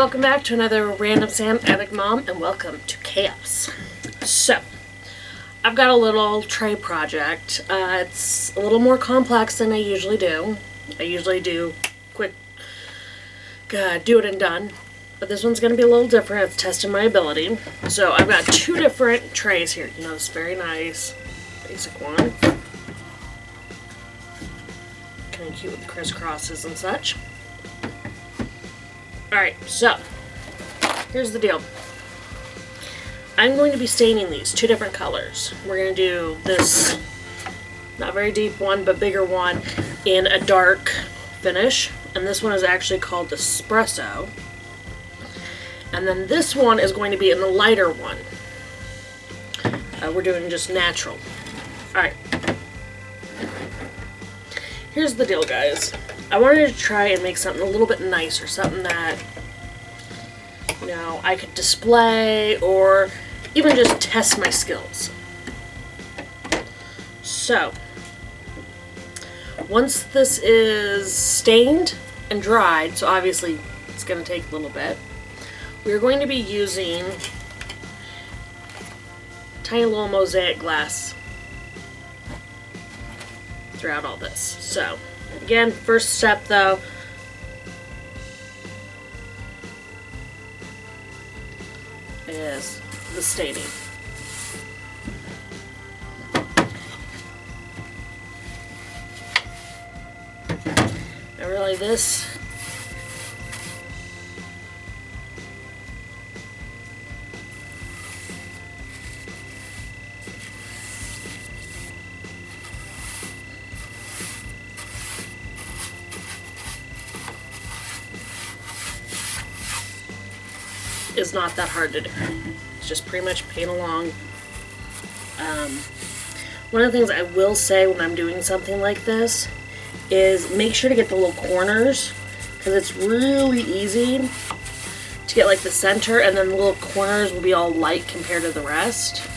welcome back to another Random Sam Epic Mom, and welcome to Chaos. So, I've got a little tray project. It's a little more complex than I usually do. I usually do quick, do it and done. But this one's going to be a little different. It's testing my ability. So, I've got two different trays here. You know, this very nice basic one. Kind of cute with the crisscrosses and such. Alright, so, here's the deal. I'm going to be staining these two different colors. We're going to do this, not very deep one, but bigger one, in a dark finish. And this one is actually called Espresso. And then this one is going to be in the lighter one. We're doing just natural. Alright. Here's the deal, guys. I wanted to try and make something a little bit nicer, something that, you know, I could display or even just test my skills. So, once this is stained and dried, so obviously it's going to take a little bit, we're going to be using tiny little mosaic glass throughout all this. So, again, first step though, is the staining. Now really this is not that hard to do. It's just pretty much paint along. One of the things I will say when I'm doing something like this is make sure to get the little corners, because it's really easy to get like the center, and then the little corners will be all light compared to the rest.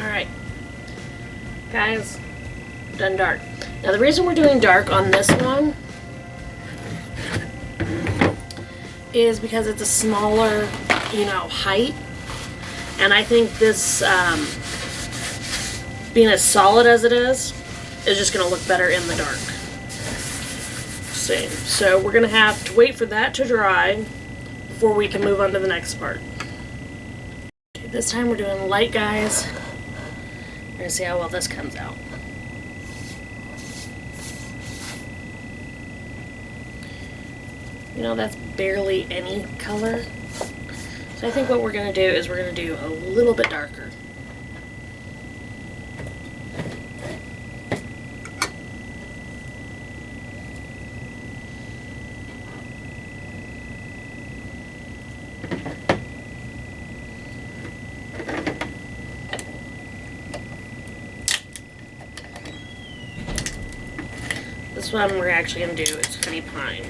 Alright, guys, done dark. Now the reason we're doing dark on this one is because it's a smaller, you know, height. And I think this, being as solid as it is just going to look better in the dark. See, so we're going to have to wait for that to dry before we can move on to the next part. Okay, this time we're doing light, guys. We're going to see how well this comes out. You know, that's barely any color. So I think what we're going to do is we're going to do a little bit darker. This one we're actually going to do is honey pine.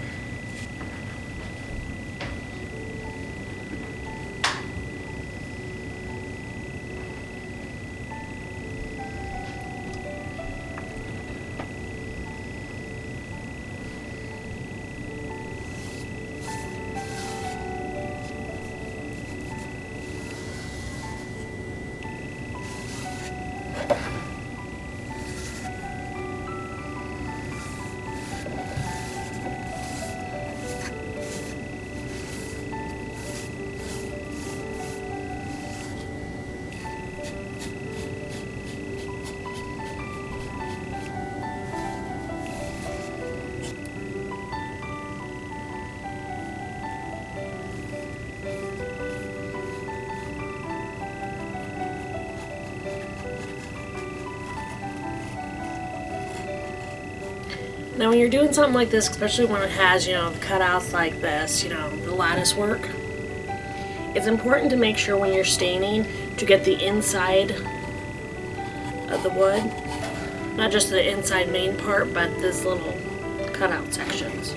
Now when you're doing something like this, especially when it has, you know, the cutouts like this, you know, the lattice work, it's important to make sure when you're staining to get the inside of the wood, not just the inside main part, but this little cutout sections.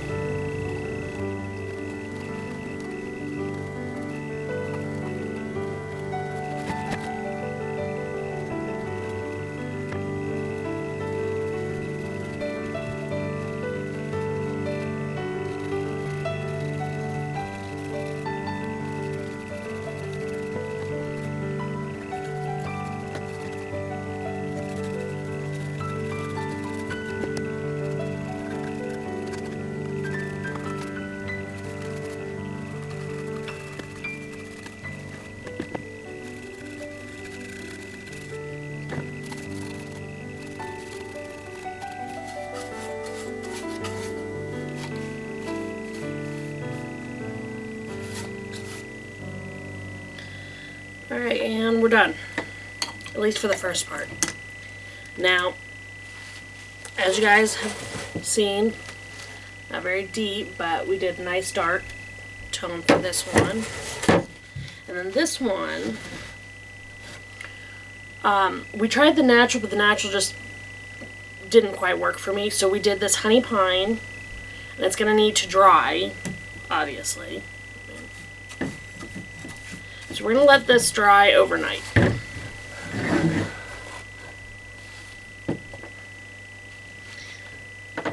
Alright, and we're done. At least for the first part. Now, as you guys have seen, not very deep, but we did a nice dark tone for this one. And then this one, we tried the natural, but the natural just didn't quite work for me. So we did this honey pine, and it's going to need to dry, obviously. So we're going to let this dry overnight.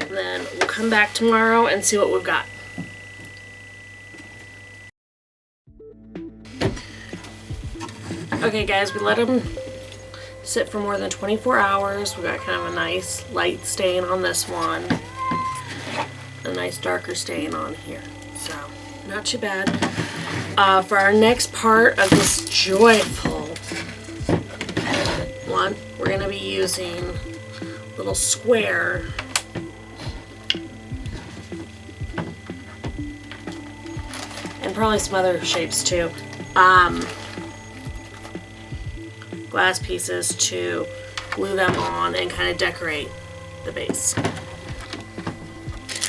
Then we'll come back tomorrow and see what we've got. Okay guys, we let them sit for more than 24 hours. We got kind of a nice light stain on this one. A nice darker stain on here. So, not too bad. For our next part of this joyful one, we're going to be using a little square and probably some other shapes too. Glass pieces to glue them on and kind of decorate the base.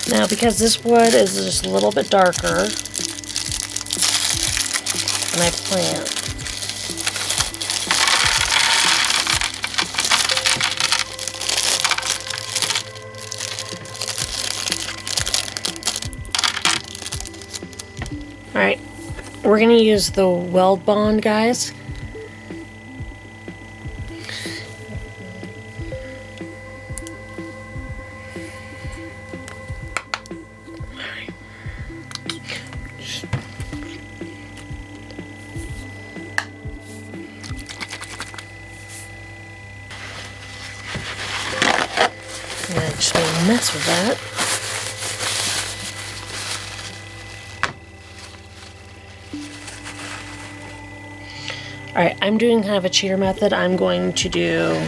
Now, because this wood is just a little bit darker, and I plant, alright, we're going to use the Weld Bond, guys. I just made a mess with that. Alright, I'm doing kind of a cheater method. I'm going to do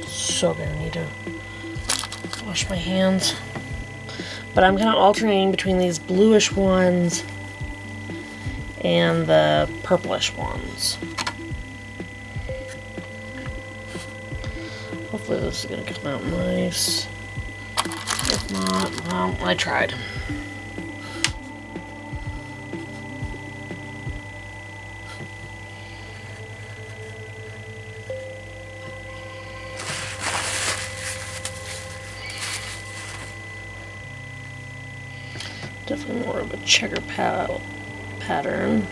so gonna need to wash my hands. But I'm kind of alternating between these bluish ones and the purplish ones. Hopefully this is gonna come out nice. If not, well, I tried. Definitely more of a checker pattern.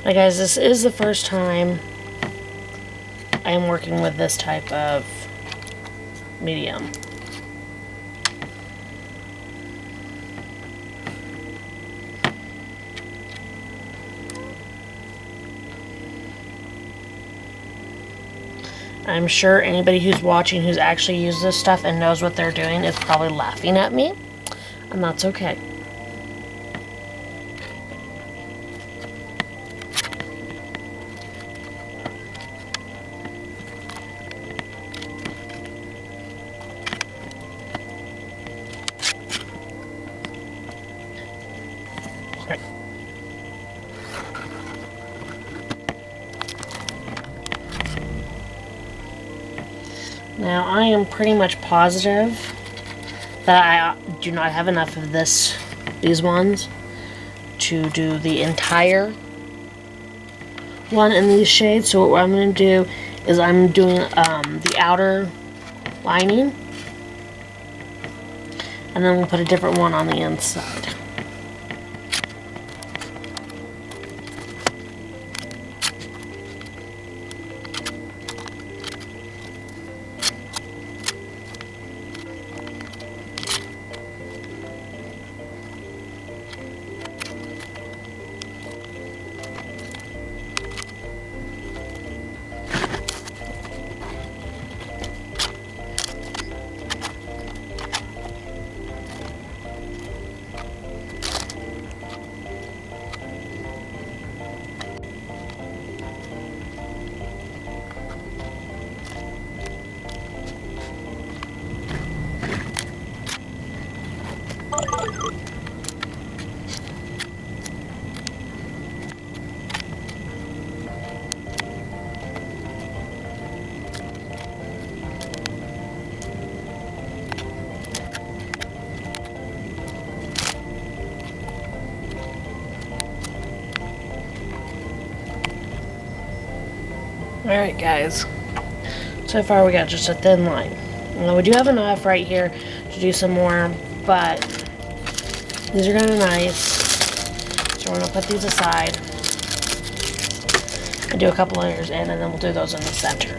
Hi guys, this is the first time I am working with this type of medium. I'm sure anybody who's watching who's actually used this stuff and knows what they're doing is probably laughing at me, and that's okay. Now I am pretty much positive that I do not have enough of these ones to do the entire one in these shades. So what I'm going to do is I'm doing the outer lining, and then we'll put a different one on the inside. Alright guys, so far we got just a thin line. Now we do have enough right here to do some more, but these are kind of nice, so we're going to put these aside and do a couple layers in, and then we'll do those in the center.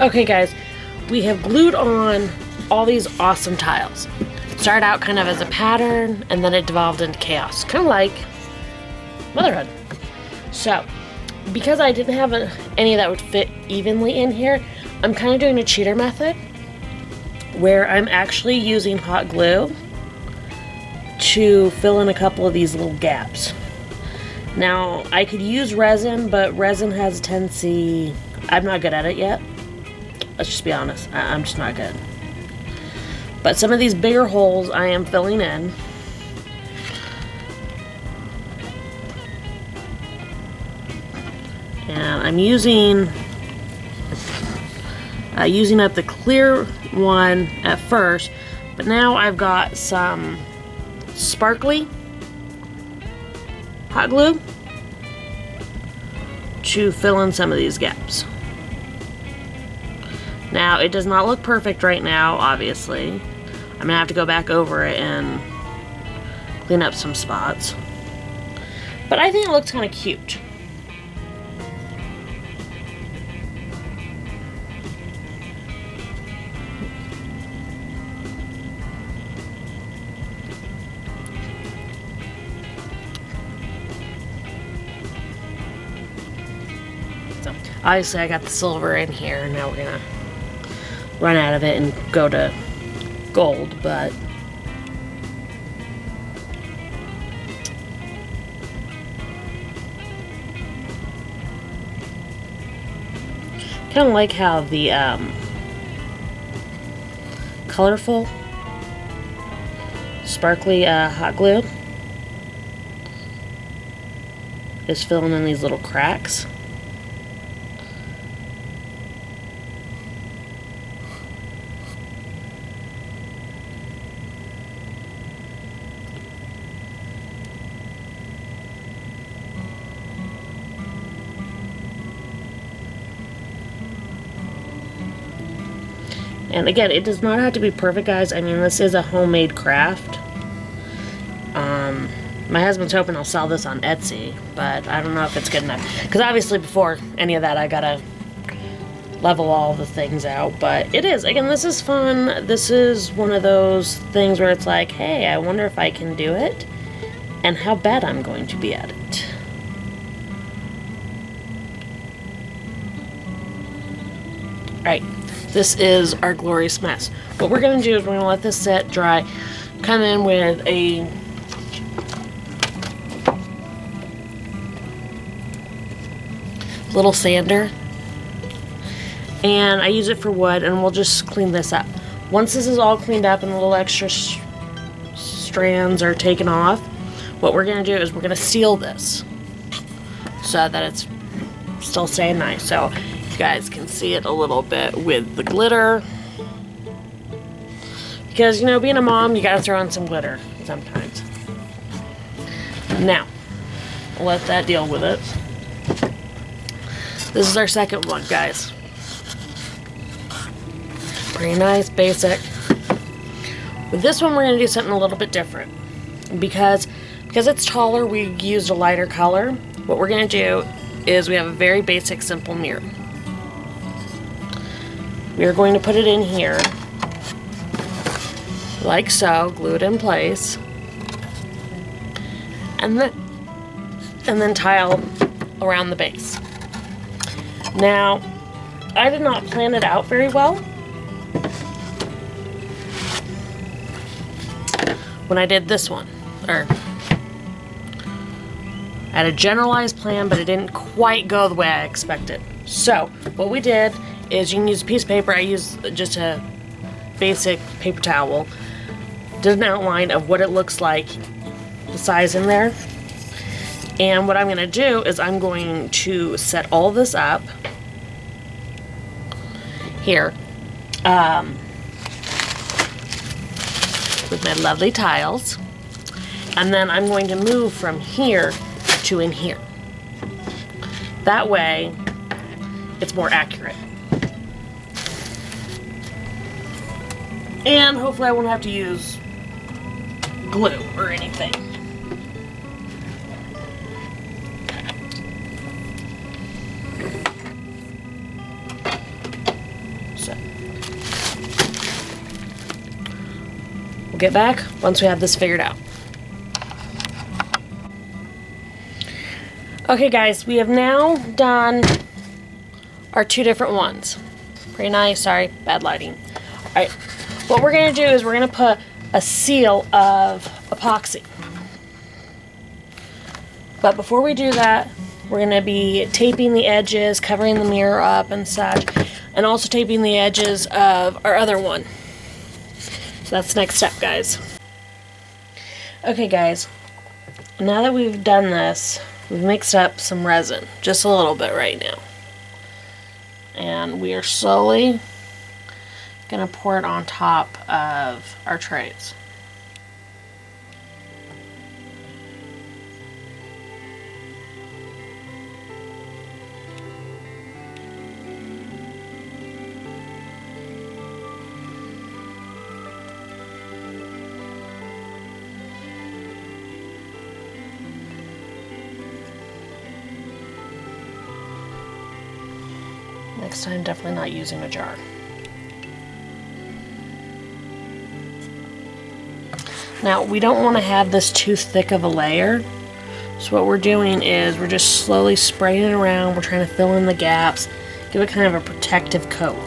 Okay guys, we have glued on all these awesome tiles. Started out kind of as a pattern, and then it devolved into chaos. Kind of like motherhood. So, because I didn't have any that would fit evenly in here, I'm kind of doing a cheater method where I'm actually using hot glue to fill in a couple of these little gaps. Now, I could use resin, but resin has a tendency, I'm not good at it yet. Let's just be honest, I'm just not good. But some of these bigger holes I am filling in. And I'm using up the clear one at first, but now I've got some sparkly hot glue to fill in some of these gaps. Now, it does not look perfect right now, obviously. I'm gonna have to go back over it and clean up some spots. But I think it looks kind of cute. So, obviously I got the silver in here, now we're gonna run out of it and go to gold, but kind of like how the colorful sparkly hot glue is filling in these little cracks. And again, it does not have to be perfect, guys. I mean, this is a homemade craft. My husband's hoping I'll sell this on Etsy, but I don't know if it's good enough. Because obviously before any of that, I gotta level all the things out. But it is. Again, this is fun. This is one of those things where it's like, hey, I wonder if I can do it and how bad I'm going to be at it. Alright. This is our glorious mess. What we're going to do is we're going to let this set, dry, come in with a little sander, and I use it for wood, and we'll just clean this up. Once this is all cleaned up and the little extra strands are taken off, what we're going to do is we're going to seal this so that it's still staying nice. So you guys can see it a little bit with the glitter, because you know, being a mom, you gotta throw in some glitter sometimes. Now let that deal with it. This is our second one, guys. Pretty nice, basic. With this one, we're gonna do something a little bit different, because it's taller, we used a lighter color. What we're gonna do is we have a very basic, simple mirror. We are going to put it in here, like so, glue it in place, and then tile around the base. Now, I did not plan it out very well when I did this one. I had a generalized plan, but it didn't quite go the way I expected. So, what we did is you can use a piece of paper. I used just a basic paper towel. Did an outline of what it looks like, the size in there. And what I'm going to do is I'm going to set all this up here with my lovely tiles. And then I'm going to move from here to in here. That way, it's more accurate. And hopefully I won't have to use glue or anything. get back once we have this figured out. Okay guys, we have now done our 2 different ones. Pretty nice, sorry, bad lighting. Alright, what we're going to do is we're going to put a seal of epoxy. But before we do that, we're going to be taping the edges, covering the mirror up and such, and also taping the edges of our other one. So that's the next step, guys. Okay guys, now that we've done this, we've mixed up some resin, just a little bit right now. And we are slowly going to pour it on top of our trays. Next time, definitely not using a jar. Now, we don't want to have this too thick of a layer. So what we're doing is we're just slowly spraying it around. We're trying to fill in the gaps, give it kind of a protective coat.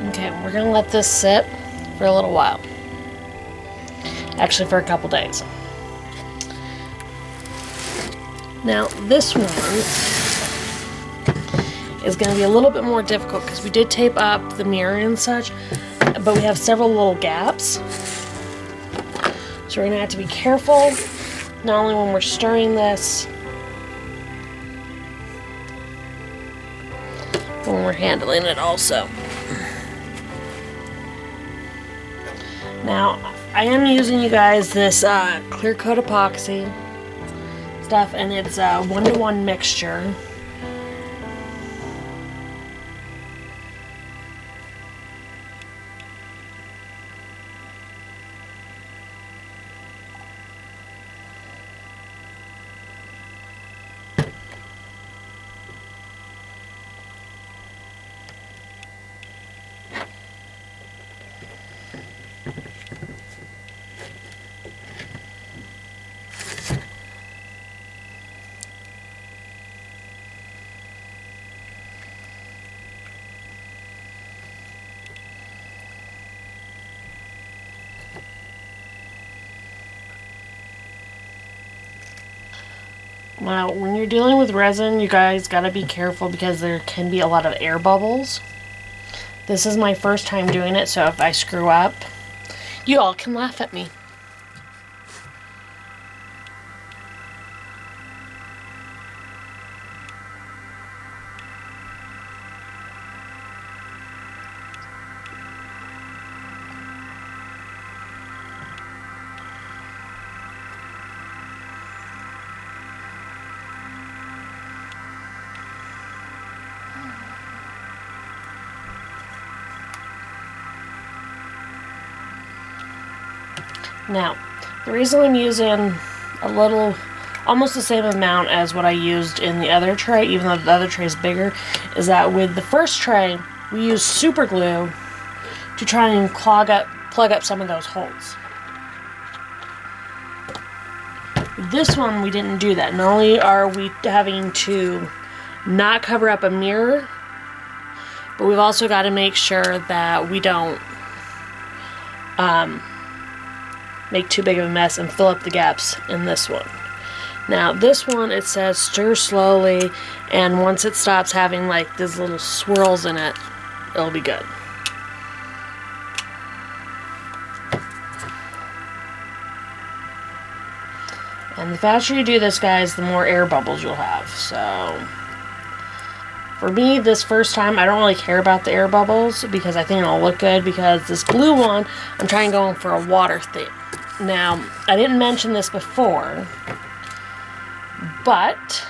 Okay, we're going to let this sit for a little while. Actually, for a couple days. Now, this one is going to be a little bit more difficult because we did tape up the mirror and such, but we have several little gaps. So we're going to have to be careful, not only when we're stirring this, but when we're handling it also. Now, I am using, you guys, this clear coat epoxy stuff, and it's a 1-to-1 mixture. Now, when you're dealing with resin, you guys gotta be careful because there can be a lot of air bubbles. This is my first time doing it, so if I screw up, you all can laugh at me. Now, the reason I'm using almost the same amount as what I used in the other tray, even though the other tray is bigger, is that with the first tray, we used super glue to try and plug up some of those holes. This one, we didn't do that. Not only are we having to not cover up a mirror, but we've also got to make sure that we don't make too big of a mess and fill up the gaps in this one. Now this one, it says stir slowly, and once it stops having like these little swirls in it, it'll be good. And the faster you do this, guys, the more air bubbles you'll have. So for me, this first time, I don't really care about the air bubbles because I think it'll look good, because this blue one, I'm trying to go for a water theme. Now, I didn't mention this before, but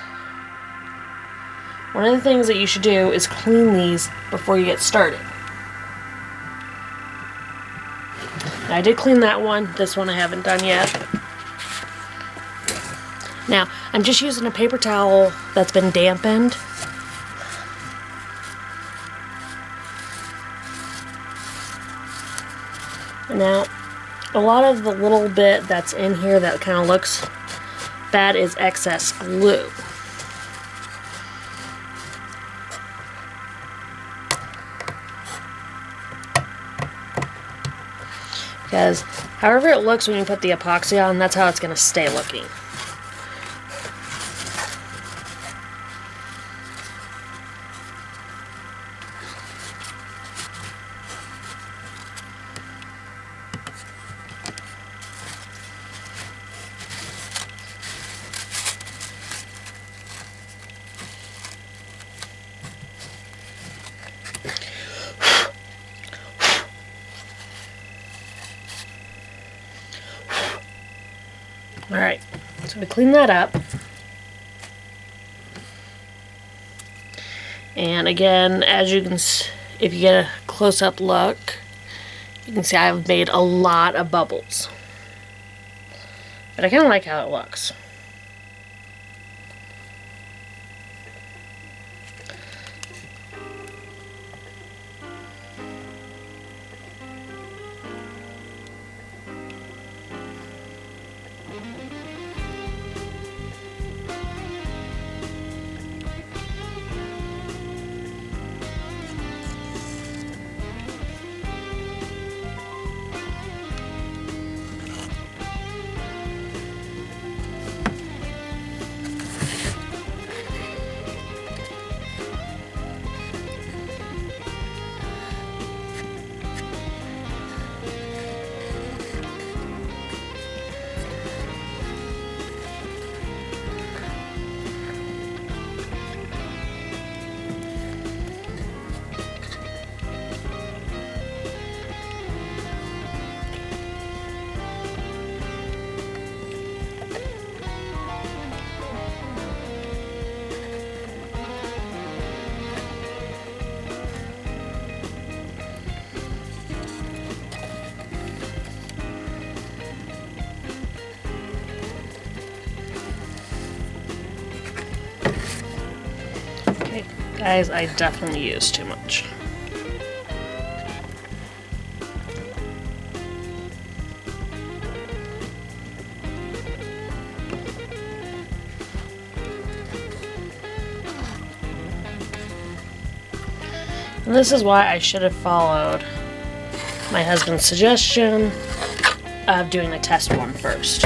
one of the things that you should do is clean these before you get started. Now, I did clean that one. This one I haven't done yet. Now, I'm just using a paper towel that's been dampened. Now, a lot of the little bit that's in here that kind of looks bad is excess glue. Because however it looks when you put the epoxy on, that's how it's going to stay looking. Alright, so we clean that up. And again, as you can if you get a close-up look, you can see I've made a lot of bubbles. But I kind of like how it looks. Guys, I definitely used too much. And this is why I should have followed my husband's suggestion of doing a test one first.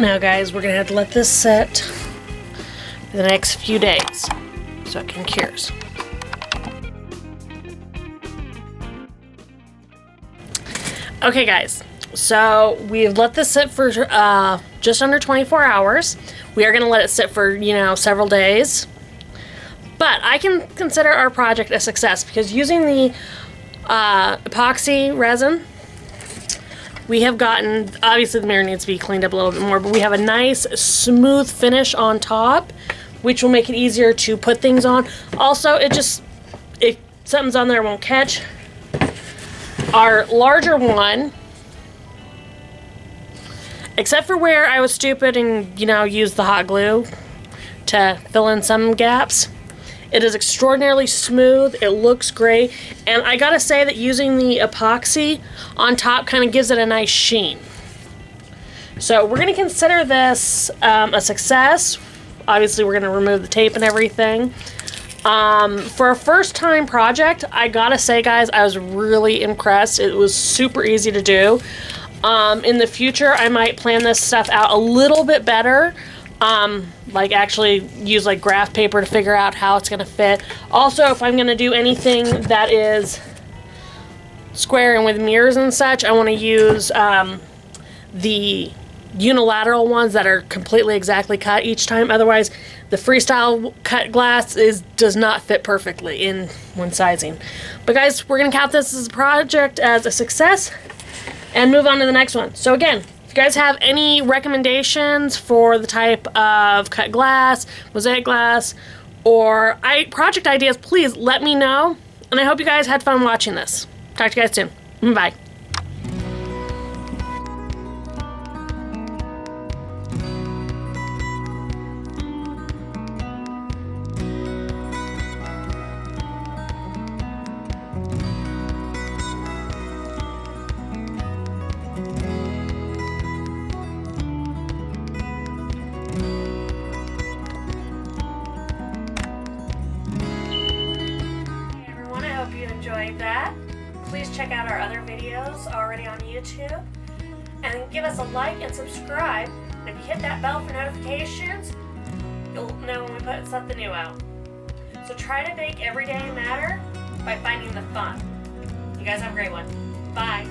Now guys, we're gonna have to let this sit for the next few days so it can cure. Okay guys, so we've let this sit for just under 24 hours. We are gonna let it sit for, you know, several days. But I can consider our project a success because using the epoxy resin, we have gotten, obviously the mirror needs to be cleaned up a little bit more, but we have a nice smooth finish on top, which will make it easier to put things on. Also, if something's on there, it won't catch. Our larger one, except for where I was stupid and, you know, used the hot glue to fill in some gaps, it is extraordinarily smooth. It looks great. And I gotta say that using the epoxy on top kind of gives it a nice sheen. So we're gonna consider this a success. Obviously, we're gonna remove the tape and everything. For a first time project, I gotta say, guys, I was really impressed. It was super easy to do. In the future, I might plan this stuff out a little bit better. Like actually use like graph paper to figure out how it's gonna fit. Also, if I'm gonna do anything that is square and with mirrors and such, I want to use the unilateral ones that are completely exactly cut each time. Otherwise, the freestyle cut glass does not fit perfectly in one sizing. But guys, we're gonna count this as a project as a success and move on to the next one. So again, if you guys have any recommendations for the type of cut glass, mosaic glass, or project ideas, please let me know. And I hope you guys had fun watching this. Talk to you guys soon. Bye. Enjoyed that. Please check out our other videos already on YouTube and give us a like and subscribe. And if you hit that bell for notifications, you'll know when we put something new out. So try to make every day matter by finding the fun. You guys have a great one. Bye.